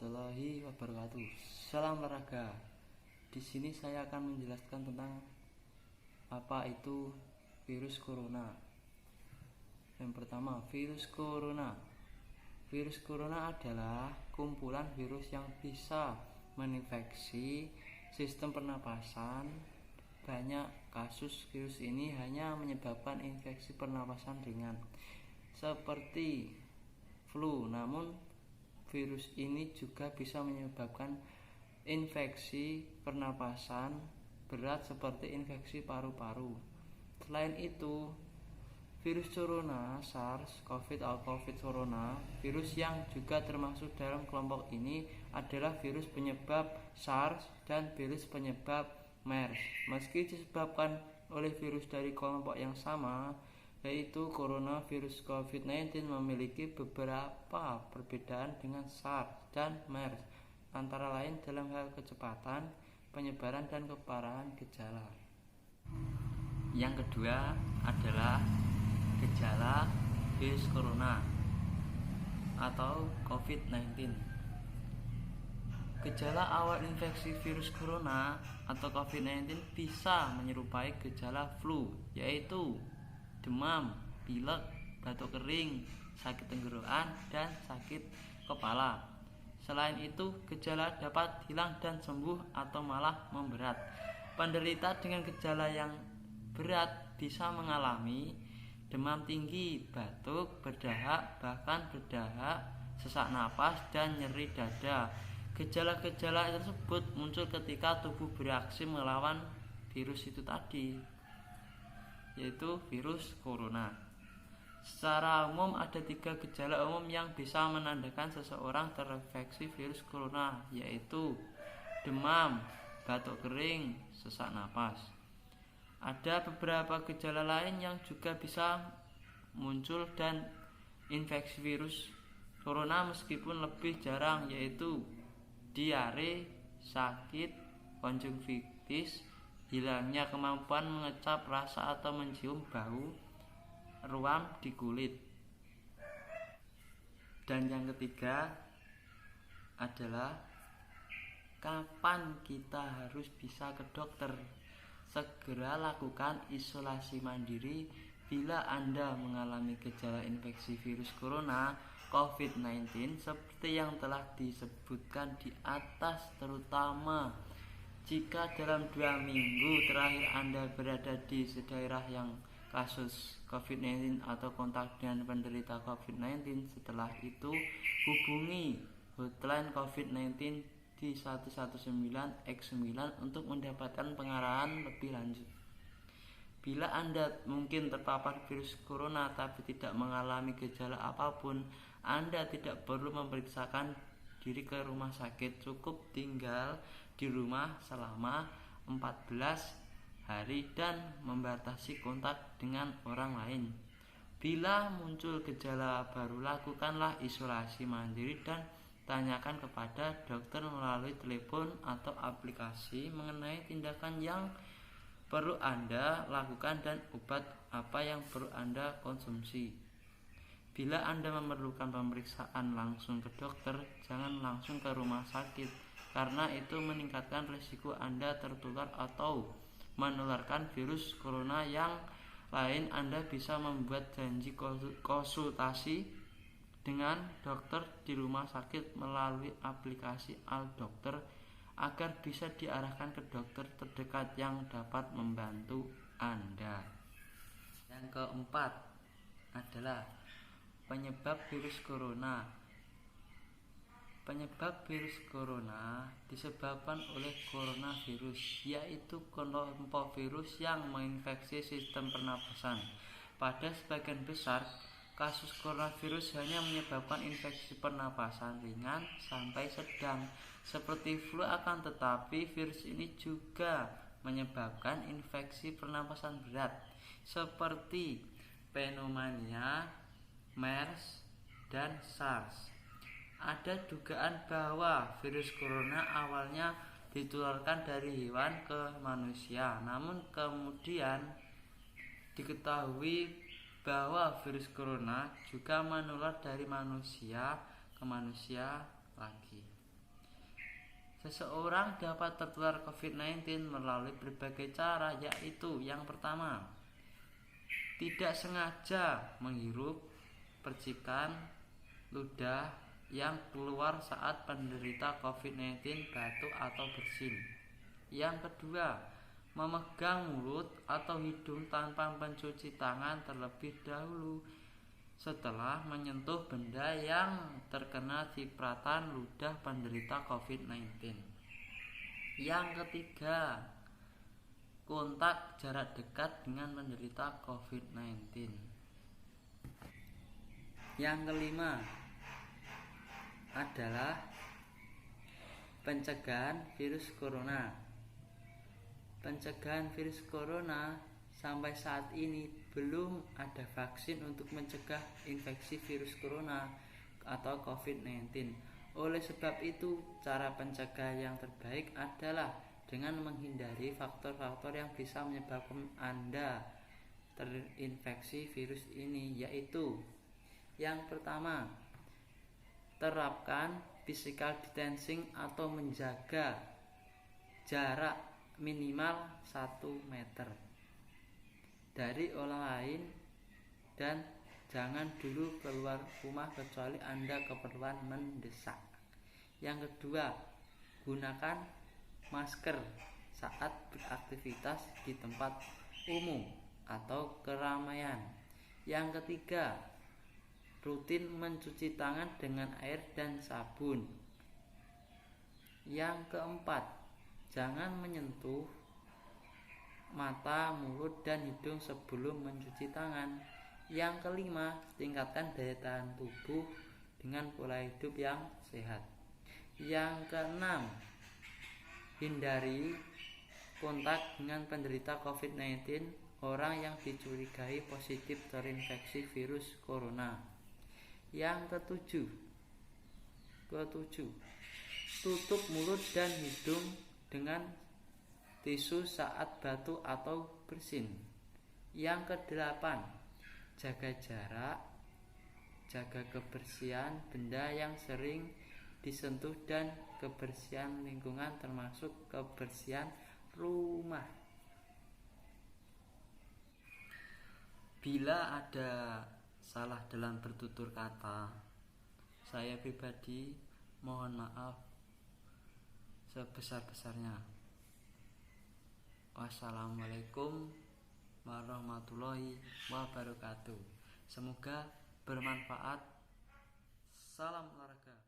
warahmatullahi wabarakatuh. Salam olahraga. Di sini saya akan menjelaskan tentang apa itu virus corona. Yang pertama, virus corona. Virus corona adalah kumpulan virus yang bisa menginfeksi sistem pernapasan. Banyak kasus virus ini hanya menyebabkan infeksi pernapasan ringan seperti flu, namun virus ini juga bisa menyebabkan infeksi pernapasan berat seperti infeksi paru-paru. Selain itu, virus corona, SARS-CoV atau COVID corona, virus yang juga termasuk dalam kelompok ini adalah virus penyebab SARS dan virus penyebab MERS. Meski disebabkan oleh virus dari kelompok yang sama, yaitu coronavirus COVID-19, memiliki beberapa perbedaan dengan SARS dan MERS, antara lain dalam hal kecepatan, penyebaran, dan keparahan gejala. Yang kedua adalah gejala virus corona atau COVID-19. Gejala awal infeksi virus corona atau COVID-19 bisa menyerupai gejala flu, yaitu demam, pilek, batuk kering, sakit tenggorokan, dan sakit kepala. Selain itu, gejala dapat hilang dan sembuh atau malah memberat. Penderita dengan gejala yang berat bisa mengalami demam tinggi, batuk, berdahak, bahkan berdahak, sesak napas, dan nyeri dada. Gejala-gejala tersebut muncul ketika tubuh bereaksi melawan virus itu tadi, yaitu virus corona. Secara umum ada 3 gejala umum yang bisa menandakan seseorang terinfeksi virus corona, yaitu demam, batuk kering, sesak napas. Ada beberapa gejala lain yang juga bisa muncul dan infeksi virus corona meskipun lebih jarang, yaitu diare, sakit konjungtivitis, hilangnya kemampuan mengecap rasa atau mencium bau, ruam di kulit. Dan yang ketiga adalah kapan kita harus bisa ke dokter. Segera lakukan isolasi mandiri bila Anda mengalami gejala infeksi virus corona COVID-19 seperti yang telah disebutkan di atas, terutama jika dalam 2 minggu terakhir Anda berada di daerah yang kasus COVID-19 atau kontak dengan penderita COVID-19. Setelah itu, hubungi hotline COVID-19 di 119X9 untuk mendapatkan pengarahan lebih lanjut. Bila Anda mungkin terpapar virus corona tapi tidak mengalami gejala apapun, Anda tidak perlu memeriksakan diri ke rumah sakit. Cukup tinggal di rumah selama 14 hari dan membatasi kontak dengan orang lain. Bila muncul gejala baru, lakukanlah isolasi mandiri dan tanyakan kepada dokter melalui telepon atau aplikasi mengenai tindakan yang perlu Anda lakukan dan obat apa yang perlu Anda konsumsi. Bila Anda memerlukan pemeriksaan langsung ke dokter, jangan langsung ke rumah sakit, karena itu meningkatkan risiko Anda tertular atau menularkan virus corona yang lain. Anda bisa membuat janji konsultasi dengan dokter di rumah sakit melalui aplikasi Al-Dokter agar bisa diarahkan ke dokter terdekat yang dapat membantu Anda. Yang keempat adalah penyebab virus corona. Penyebab virus corona disebabkan oleh coronavirus, yaitu kelompok virus yang menginfeksi sistem pernapasan. Pada sebagian besar, kasus coronavirus hanya menyebabkan infeksi pernapasan ringan sampai sedang seperti flu, akan tetapi virus ini juga menyebabkan infeksi pernapasan berat seperti pneumonia, MERS, dan SARS. Ada dugaan bahwa virus corona awalnya ditularkan dari hewan ke manusia, namun kemudian diketahui bahwa virus corona juga menular dari manusia ke manusia lagi. Seseorang dapat tertular COVID-19 melalui berbagai cara, yaitu yang pertama, tidak sengaja menghirup percikan ludah yang keluar saat penderita COVID-19 batuk atau bersin. Yang kedua, memegang mulut atau hidung tanpa mencuci tangan terlebih dahulu setelah menyentuh benda yang terkena cipratan ludah penderita COVID-19. Yang ketiga, kontak jarak dekat dengan penderita COVID-19. Yang kelima adalah pencegahan virus corona. Pencegahan virus corona sampai saat ini belum ada vaksin untuk mencegah infeksi virus corona atau COVID-19. Oleh sebab itu, cara pencegahan yang terbaik adalah dengan menghindari faktor-faktor yang bisa menyebabkan Anda terinfeksi virus ini, yaitu yang pertama, terapkan physical distancing atau menjaga jarak minimal 1 meter dari orang lain, dan jangan dulu keluar rumah kecuali Anda keperluan mendesak. Yang kedua, gunakan masker saat beraktivitas di tempat umum atau keramaian. Yang ketiga, rutin mencuci tangan dengan air dan sabun. Yang keempat, jangan menyentuh mata, mulut, dan hidung sebelum mencuci tangan. Yang kelima, tingkatkan daya tahan tubuh dengan pola hidup yang sehat. Yang keenam, hindari kontak dengan penderita COVID-19, orang yang dicurigai positif terinfeksi virus corona. Yang ketujuh, tutup mulut dan hidung dengan tisu saat batuk atau bersin. Yang kedelapan, jaga jarak, jaga kebersihan benda yang sering disentuh dan kebersihan lingkungan termasuk kebersihan rumah. Bila ada salah dalam bertutur kata, saya pribadi mohon maaf sebesar-besarnya. Wassalamualaikum warahmatullahi wabarakatuh. Semoga bermanfaat. Salam olahraga.